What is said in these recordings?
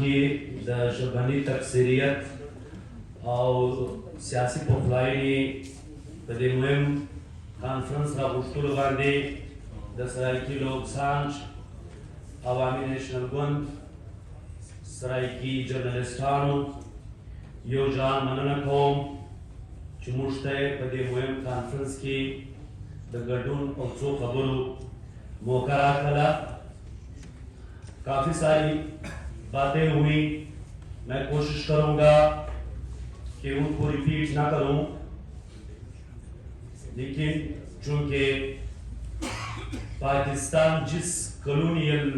کې د ژبني تکثیریت او سیاسي پخلاینې په دې مهم کانفرنس راغوښتلو باندې د سرایکي لوک سانچ عوامي نیشنل ګوند سرایکي جرنلسټانو یو جان مننه کوم چې موږ ته په دې مهم کانفرنس کې د ګډون او څو خبرو موقع راکړه. کافی ساری باتیں ہوئی، میں کوشش کروں گا کہ ان کو ریپیٹ نہ کروں، لیکن چونکہ پاکستان جس کلونیل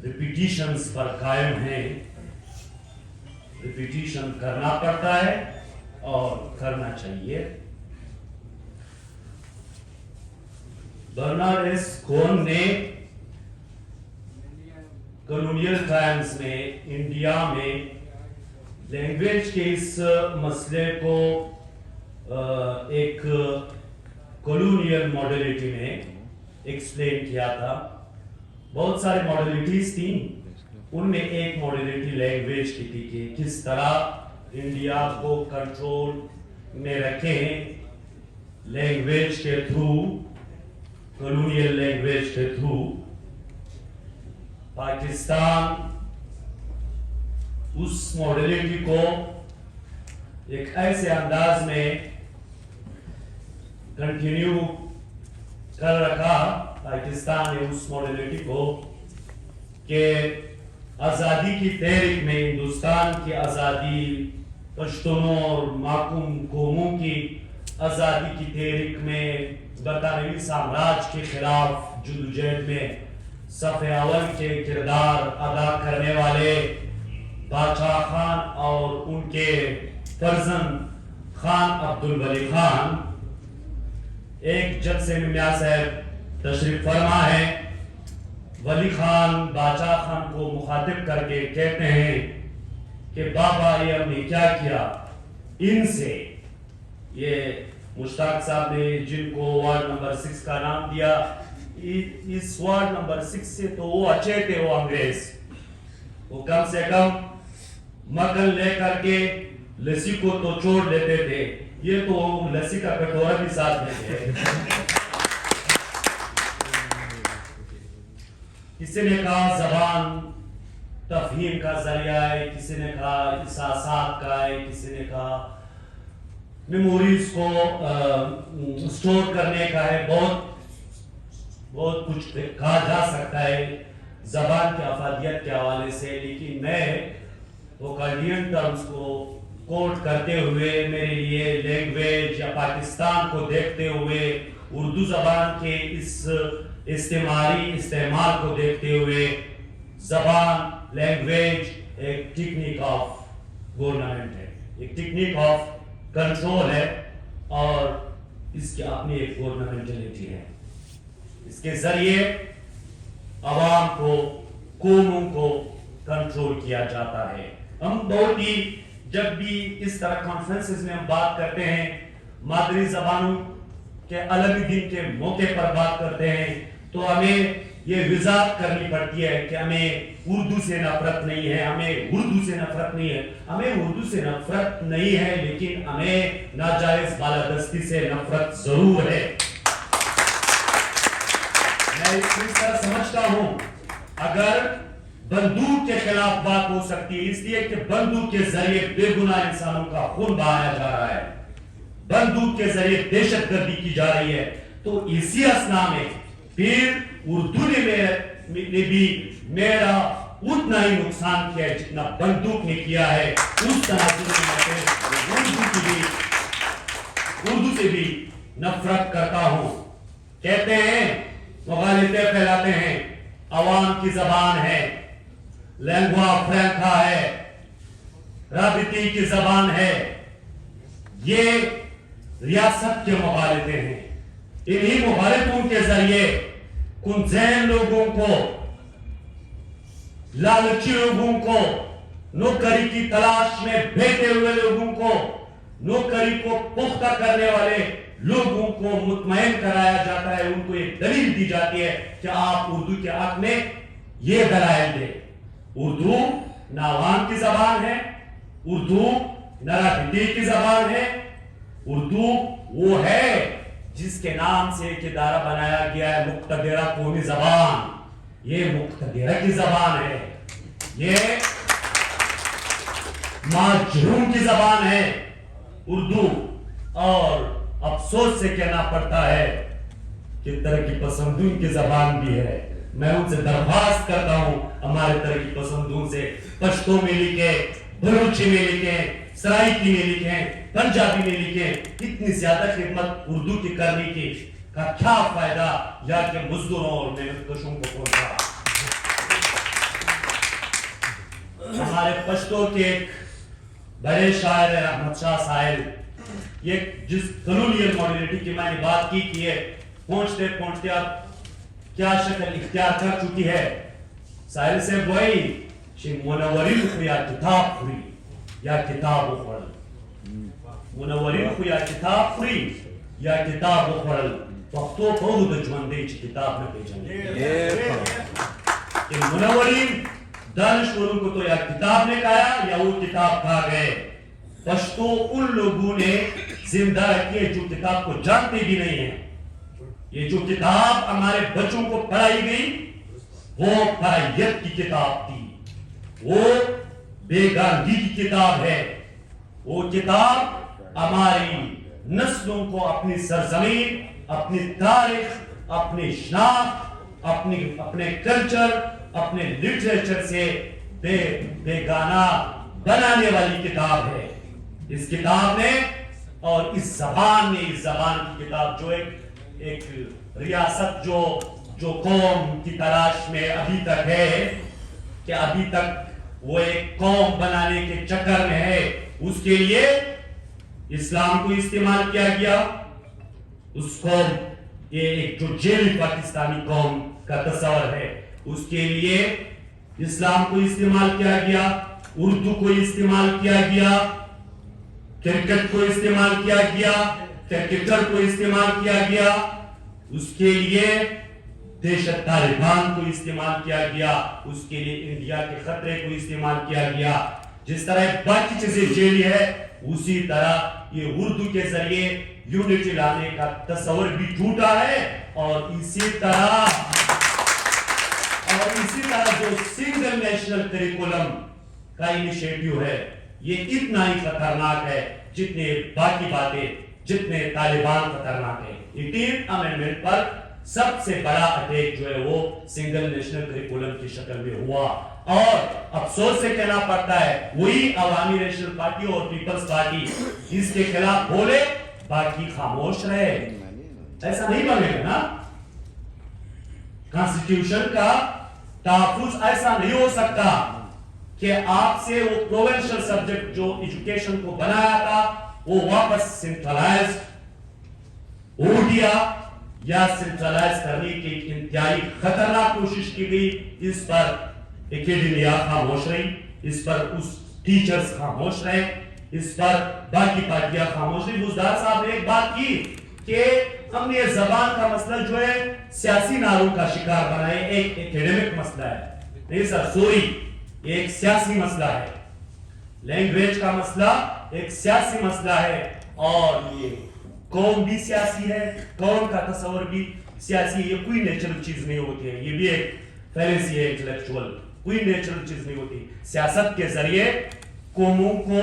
ریپیٹیشنز پر قائم ہیں، ریپیٹیشن کرنا پڑتا ہے اور کرنا چاہیے. برنارڈ ایس کون نے کلونیل ٹائمز میں انڈیا میں لینگویج کے اس مسئلے کو ایک کلونیل ماڈلٹی میں ایکسپلین کیا تھا. بہت سارے ماڈلٹیز تھیں، ان میں ایک ماڈلٹی لینگویج کی تھی کہ کس طرح انڈیا کو کنٹرول میں رکھیں لینگویج کے تھرو، کلونیل لینگویج کے تھرو. پاکستان اس ماڈلٹی کو ایک ایسے انداز میں کنٹینیو کر رکھا، پاکستان نے اس ماڈلٹی کو کہ آزادی کی تحریک میں ہندوستان کی آزادی، پشتونوں اور محکوم قوموں کی آزادی کی تحریک میں برطانوی سامراج کے خلاف جدوجہد میں صف اول کے کردار ادا کرنے والے بادشاہ خان اور ان کے فرزند خان عبدالولی خان، ایک جلسے میں میاں صاحب تشریف فرما ہے، ولی خان بادشاہ خان کو مخاطب کر کے کہتے ہیں کہ بابا یہ ہم نے کیا کیا ان سے. یہ مشتاق صاحب نے جن کو وارڈ نمبر 6 کا نام دیا، اس وارڈ نمبر 6 سے تو وہ اچھے تھے، وہ انگریز، وہ کم سے کم مکن لے کر کے لسی کو تو چھوڑ لیتے تھے، یہ تو لسی کا کٹورا بھی ساتھ میں تھے. کسی نے کہا زبان تفہیم کا ذریعہ ہے، کسی نے کہا احساسات کا ہے، کسی نے کہا میموریز کو سٹور کرنے کا ہے. بہت کچھ کہا جا سکتا ہے زبان کی افادیت کے حوالے سے، لیکن میں وہ کارڈین ٹرمز کو کوٹ کرتے ہوئے میرے لیے لینگویج یا پاکستان کو دیکھتے ہوئے اردو زبان کے اس استعماری استعمال کو دیکھتے ہوئے زبان لینگویج ایک ٹیکنیک آف گورنمنٹ ہے، ایک ٹیکنیک آف کنٹرول ہے، اور اس کی اپنی ایک گورنمنٹلٹی ہے. اس کے ذریعے عوام کو، قوموں کو کنٹرول کیا جاتا ہے. ہم بہت ہی جب بھی اس طرح کانفرنسز میں ہم بات کرتے ہیں، مادری زبانوں کے عالمی دن کے موقع پر بات کرتے ہیں، تو ہمیں یہ وضاحت کرنی پڑتی ہے کہ ہمیں اردو سے نفرت نہیں ہے، ہمیں اردو سے نفرت نہیں ہے، ہمیں اردو سے نفرت نہیں ہے، لیکن ہمیں ناجائز بالادستی سے نفرت ضرور ہے. میں اس طرح سمجھتا ہوں اگر بندوق کے خلاف بات ہو سکتی ہے، اس لیے کہ بندوق کے ذریعے بے گناہ انسانوں کا خون بہایا جا رہا ہے، بندوق کے ذریعے دہشت گردی کی جا رہی ہے، تو اسی اثنا میں پھر اردو نے بھی میرا اتنا ہی نقصان کیا ہے جتنا بندوق نے کیا ہے. اس تناظر میں اردو سے بھی نفرت کرتا ہوں. کہتے ہیں مغالطے پھیلاتے ہیں، عوام کی زبان ہے، لینگوا فرینکا ہے، رابطی کی زبان ہے. یہ ریاست کے مغالطے ہیں. انہی مغالطوں کے ذریعے کنزین لوگوں کو، لالچی لوگوں کو، نوکری کی تلاش میں بھیجے ہوئے لوگوں کو، نوکری کو پختہ کرنے والے لوگوں کو مطمئن کرایا جاتا ہے. ان کو ایک دلیل دی جاتی ہے کہ آپ اردو کے حق میں یہ دلائل دیں. اردو نہ عوام کی زبان ہے، اردو نہ راجنیتی کی زبان ہے، اردو وہ ہے جس کے نام سے ایک ادارہ بنایا گیا ہے مقتدرہ قومی زبان. یہ مقتدرہ کی زبان ہے، یہ ماجرون کی زبان ہے اردو. اور افسوس سے کہنا پڑتا ہے کہ ترقی پسندوں کی زبان بھی ہے. میں ان سے درخواست کرتا ہوں ہمارے ترقی پسندوں سے پشتو میں لکھیں، بلوچی میں لکھیں، سرائکی میں لکھیں، پنجابی میں لکھیں. اتنی زیادہ خدمت اردو کی کرنے کی کا کیا فائدہ یا کہ مزدوروں اور محنت کشوں کو پہنچا. ہمارے پشتو کے ایک بڑے شاعر ہیں احمد شاہ سائل. یہ جس کلونیل ماڈرنٹی کی میں نے بات کی کہ یہ پہنچتے پہنچتے اب کیا شکل اختیار کر چکی ہے. سائل سے وہی شی منورین کو یا کتاب خوری یا کتاب اخوڑل، منورین کو یا کتاب خوری یا کتاب اخوڑل. وقتو بہو دا جوندے چی کتاب نہ پیجن. منورین دانشوروں کو تو یا کتاب نے کہا یا وہ کتاب کھا گئے. پشتو ان لوگوں نے زندہ رکھی ہے جو کتاب کو جانتے بھی نہیں ہیں. یہ جو کتاب ہمارے بچوں کو پڑھائی گئی وہ پرائیت کی کتاب تھی، وہ بیگانگی کی کتاب ہے. وہ کتاب ہماری نسلوں کو اپنی سرزمین، اپنی تاریخ، اپنی شناخت، اپنے کلچر، اپنے لٹریچر سے بیگانہ بنانے والی کتاب ہے. اس کتاب نے اور اس زبان نے، اس زبان کی کتاب جو ایک ریاست جو قوم کی تلاش میں ابھی تک ہے کہ ابھی تک وہ ایک قوم بنانے کے چکر میں ہے، اس کے لیے اسلام کو استعمال کیا گیا. اس قوم یہ ایک جو جیل پاکستانی قوم کا تصور ہے، اس کے لیے اسلام کو استعمال کیا گیا، اردو کو استعمال کیا گیا، کرکٹ کو استعمال کیا گیا، کرکٹر کو استعمال کیا گیا. اس کے لیے دہشت طالبان کو استعمال کیا گیا، اس کے لیے انڈیا کے خطرے کو استعمال کیا گیا. جس طرح باقی چیزیں جیلی ہے اسی طرح یہ اردو کے ذریعے یونٹی لانے کا تصور بھی جھوٹا ہے. اور اسی طرح جو سنگل نیشنل کریکولم کا انیشیٹیو ہے یہ اتنا ہی خطرناک ہے جتنے باقی باتیں، جتنے طالبان خطرناک ہے. 18 امینڈمنٹ پر سب سے بڑا اٹیک جو ہے وہ سنگل نیشنل کریکولم کی شکل میں ہوا. اور افسوس سے کہنا پڑتا ہے وہی عوامی نیشنل پارٹی اور پیپلز پارٹی اس کے خلاف بولے، باقی خاموش رہے. ایسا نہیں بنے گا نا. کانسٹیٹیوشن کا تحفظ ایسا نہیں ہو سکتا کہ آپ سے وہ پروونشل سبجیکٹ جو ایجوکیشن کو بنایا تھا وہ واپس سینٹرلائز ہو گیا، یا سینٹرلائز کرنے کی انتہائی خطرناک کوشش کی گئی. اس پر اکیڈمیا خاموش رہی، اس پر اس ٹیچرز خاموش رہے، اس پر باقی پارٹیاں خاموش رہی. بزدار صاحب نے ایک بات کی کہ ہم نے زبان کا مسئلہ جو ہے سیاسی ناروں کا شکار بنائے. ایک اکیڈمک مسئلہ ہے نہیں سر، سوری، یہ ایک سیاسی مسئلہ ہے. لینگویج کا مسئلہ ایک سیاسی مسئلہ ہے، اور یہ قوم بھی سیاسی ہے، قوم کا تصور بھی سیاسی ہے. یہ کوئی نیچرل چیز نہیں ہوتی ہے، یہ بھی ایک فیلنسی ہے انٹلیکچوئل. کوئی نیچرل چیز نہیں ہوتی. سیاست کے ذریعے قوموں کو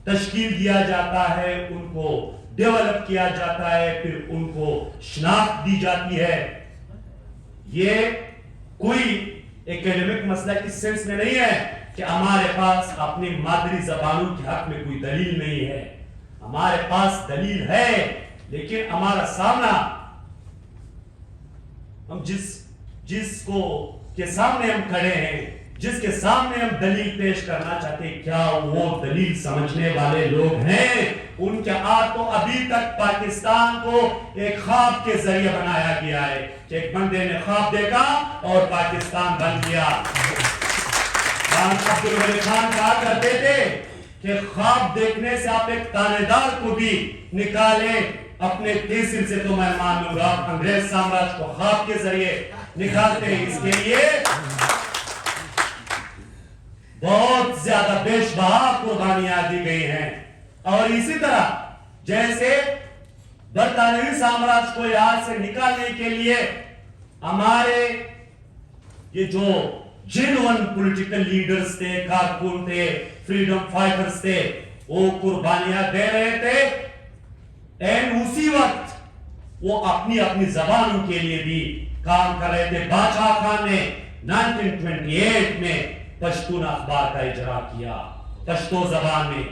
تشکیل دیا جاتا ہے، ان کو ڈیولپ کیا جاتا ہے، پھر ان کو شناخت دی جاتی ہے. یہ کوئی ایکیڈمک مسئلہ اس سینس میں نہیں ہے کہ ہمارے پاس اپنی مادری زبانوں کے حق میں کوئی دلیل نہیں ہے. ہمارے پاس دلیل ہے، لیکن ہمارا سامنا، ہم جس کو کے سامنے ہم کھڑے ہیں، جس کے سامنے ہم دلیل پیش کرنا چاہتے ہیں، کیا وہ دلیل سمجھنے والے لوگ ہیں؟ ان کے آج تو ابھی تک پاکستان کو ایک خواب کے ذریعے بنایا گیا ہے کہ ایک بندے نے خواب دیکھا اور پاکستان بن گیا. عبدالغنی خان کہا کرتے تھے کہ خواب دیکھنے سے آپ ایک تانے دار کو بھی نکالیں، اپنے تیسر سے تو میں مان لوں گا. انگریز سامراج کو خواب کے ذریعے نکالتے ہیں. اس کے لیے بہت زیادہ بیش بہا قربانیاں دی گئی ہیں. اور اسی طرح جیسے برطانوی سامراج کو یہاں سے نکالنے کے لیے ہمارے یہ جو جنون پولیٹیکل لیڈرز تھے, کارکن تھے, فریڈم فائٹرز تھے, وہ قربانیاں دے رہے تھے, اینڈ اسی وقت وہ اپنی اپنی زبانوں کے لیے بھی کام کر رہے تھے. بادشاہ خان نے 1928 میں پشتون اخبار کا اجرا کیا پشتو زبان میں.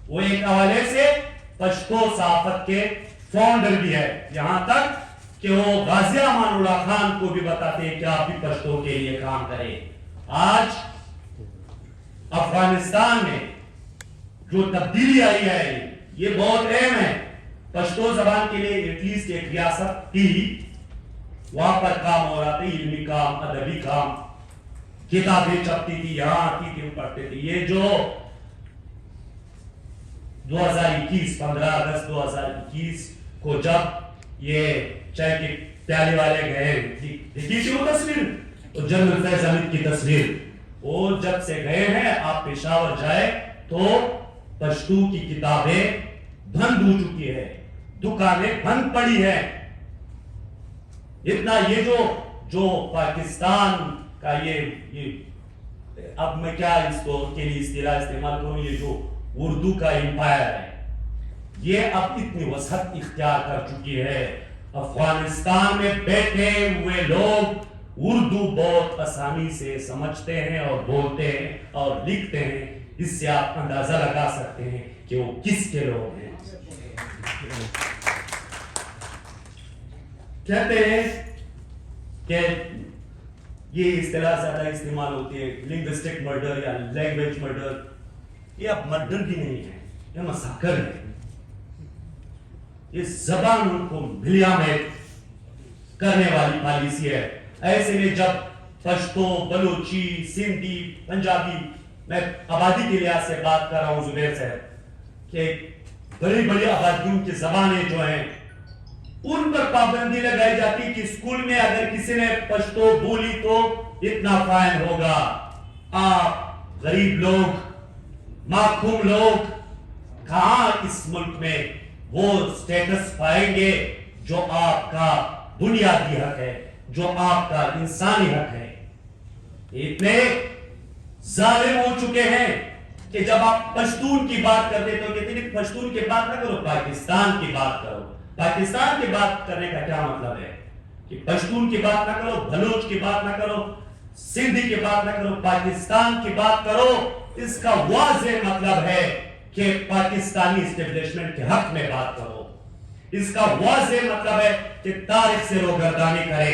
وہ ایک حوالے سے پشتو صحافت کے فاؤنڈر بھی ہے, یہاں تک کہ وہ غازی امان اللہ خان کو بھی بتاتے ہیں کہ آپ بھی پشتو کے لیے کام کریں. آج افغانستان میں جو تبدیلی آئی ہے یہ بہت اہم ہے. پشتو زبان کے لیے ایٹ لیسٹ ایک ریاست تھی, وہاں پر کام ہو رہا تھا, علمی کام, ادبی کام, کتابیں چھپتی تھی, یہاں آتی تھی, پڑھتے تھے. یہ جو 2021 15 اگست 2021 کو جب یہ چائے کے پیالے والے گئے, دیکھیے تھی وہ تصویر, تو جنرل فیض حمید کی تصویر, وہ جب سے گئے ہیں آپ پشاور جائے تو پشتو کی کتابیں بند ہو چکی ہے, دکانیں بند پڑی ہیں. اتنا یہ جو پاکستان کا یہ اب میں کیا اس کو کے لیے اصطلاح استعمال کروں, یہ جو اردو کا امپائر ہے یہ اب اتنی وسعت اختیار کر چکی ہے. افغانستان میں بیٹھے ہوئے لوگ اردو بہت آسانی سے سمجھتے ہیں اور بولتے ہیں اور لکھتے ہیں. اس سے آپ اندازہ لگا سکتے ہیں کہ وہ کس کے لوگ ہیں. کہتے ہیں کہ یہ اصطلاح زیادہ استعمال ہوتی ہے لنگوسٹک مرڈر یا لینگویج مرڈر. یہ اب مرڈر بھی نہیں ہے, یہ مساکر ہے. یہ زبان کو ملیا میں کرنے والی پالیسی ہے. ایسے میں جب پشتو, بلوچی, سندھی, پنجابی, میں آبادی کے لحاظ سے بات کر رہا ہوں زبیر صاحب, کہ بڑی بڑی آبادیوں کی زبانیں جو ہیں ان پر پابندی لگائی جاتی کہ اسکول میں اگر کسی نے پشتو بولی تو اتنا فائن ہوگا. آپ غریب لوگ, محکوم لوگ کہاں اس ملک میں وہ سٹیٹس پائیں گے جو آپ کا بنیادی حق ہے, جو آپ کا انسانی حق ہے. اتنے ظالم ہو چکے ہیں کہ جب آپ پشتون کی بات کرتے تو کہتے ہیں پشتون کی بات نہ کرو, پاکستان کی بات کرو. پاکستان کی بات کرنے کا کیا مطلب ہے کہ پشتون کی بات نہ کرو, بلوچ کی بات نہ کرو, سندھی کی بات نہ کرو, پاکستان کی بات کرو. اس کا واضح مطلب ہے کہ پاکستانی اسٹیبلشمنٹ کے حق میں بات کرو. اس کا واضح مطلب ہے کہ تاریخ سے روگردانی کرے.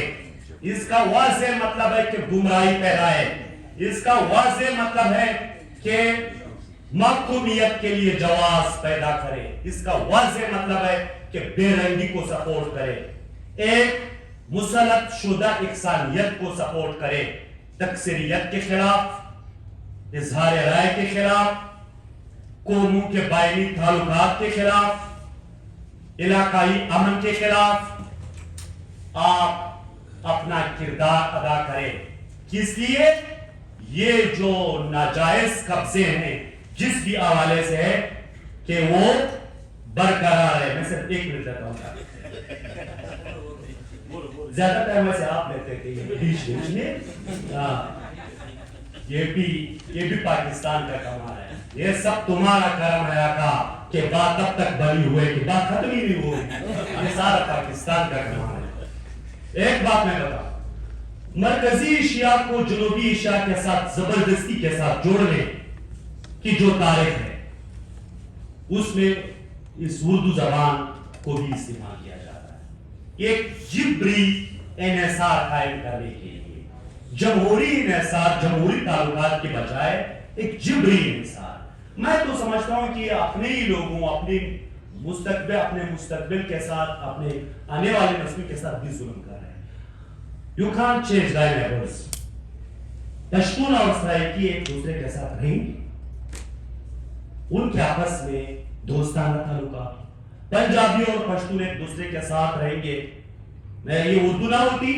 اس کا واضح مطلب ہے کہ گمراہی پھیلائے. اس کا واضح مطلب ہے کہ محکومیت کے لیے جواز پیدا کرے. اس کا واضح مطلب ہے کہ بے رنگی کو سپورٹ کرے, ایک مسلط شدہ اقسامیت کو سپورٹ کرے, تکثیریت کے خلاف, اظہار رائے کے خلاف, قوموں کے باہمی تعلقات کے خلاف, علاقائی امن کے خلاف آپ اپنا کردار ادا کریں. کس لیے؟ یہ جو ناجائز قبضے ہیں جس بھی حوالے سے ہے کہ وہ برقرار ہے. میں صرف 1 منٹ لیتا ہوں, زیادہ ٹائم ویسے آپ لیتے تھے بیچ میں. یہ بھی پاکستان کا کمال ہے. یہ سب تمہارا کرم ہے آقا کہ بات تب تک بنی ہوئے کہ بات ختم ہی نہیں ہوئی. یہ سارا پاکستان کا کمال ہے. ایک بات میں بتاؤں, مرکزی ایشیا کو جنوبی ایشیا کے ساتھ زبردستی کے ساتھ جوڑنے کی جو تاریخ ہے اس میں اس اردو زبان کو بھی استعمال کیا جاتا ہے. ایک جبری انحصار قائم کرنے کے لیے, جمہوری انحصار, جمہوری تعلقات کے بجائے ایک جبری انحصار. میں تو سمجھتا ہوں کہ اپنے ہی لوگوں, اپنے مستقبل کے ساتھ, اپنے آنے والے نسل کے ساتھ بھی ظلم کر رہے ہیں. You can't change thy neighbors. Pashtun اور سرائکی ایک دوسرے کے ساتھ رہیں گے, ان کے آپس میں دوستانہ تعلقات, پنجابی اور پشتون ایک دوسرے کے ساتھ رہیں گے. میں یہ اردو نہ ہوتی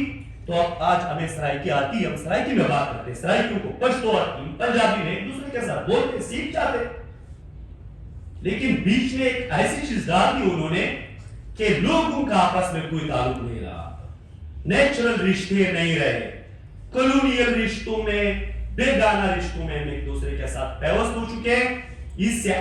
تو اب آج ہمیں سرائکی آتی ہے, ہم سرائکی میں بات کرتے ہیں, سرائکیوں کو پشتو اور پنجابی میں ایک دوسرے کے ساتھ بولتے سیکھ جاتے, لیکن بیچ میں ایک ایسی چیز ڈال دی انہوں نے کہ لوگوں کا آپس میں کوئی تعلق نہیں رہا, نیچرل رشتے نہیں رہے, کلونیل رشتوں میں, بیگانہ رشتوں میں ہم ایک دوسرے کے ساتھ پیوست ہو چکے ہیں. اس سے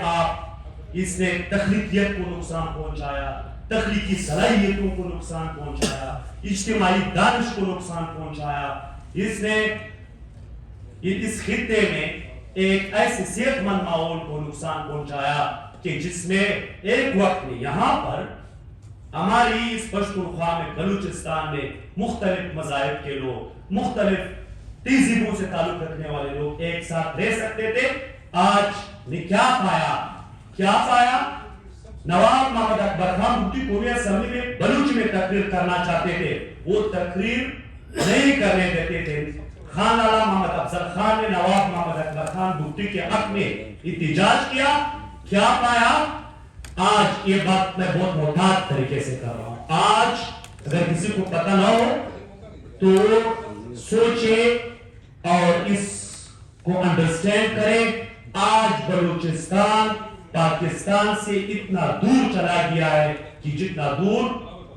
اس نے تخلیقیت کو نقصان پہنچایا, تخلیقی صلاحیتوں کو نقصان پہنچایا, اجتماعی دانش کو نقصان پہنچایا. اس نے اس خطے میں ایک ایسے صحت مند ماحول کو نقصان پہنچایا کہ جس میں ایک وقت میں یہاں پر ہماری اس پشتونخوا میں, بلوچستان میں مختلف مذاہب کے لوگ, مختلف تہذیبوں سے تعلق رکھنے والے لوگ ایک ساتھ رہ سکتے تھے. آج نے کیا پایا, نواب محمد اکبر خان بھٹی قومی اسمبلی میں بلوچ میں تقریر کرنا چاہتے تھے, وہ تقریر نہیں کرنے دیتے تھے. خان آلا محمد افضل خان نے نواب محمد اکبر خان بھٹی کے حق میں احتجاج کیا, کیا پایا؟ آج یہ بات میں بہت محتاط طریقے سے کر رہا ہوں. آج اگر کسی کو پتہ نہ ہو تو سوچے اور اس کو انڈرسٹینڈ کرے. آج بلوچستان پاکستان سے اتنا دور چلا گیا ہے کہ جتنا دور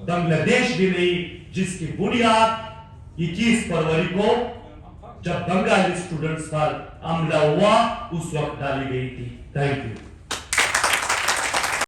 بنگلہ دیش بھی نہیں, جس کی بنیاد 21 فروری کو جب بنگالی اسٹوڈنٹس پر حملہ ہوا اس وقت ڈالی گئی تھی. Thank you.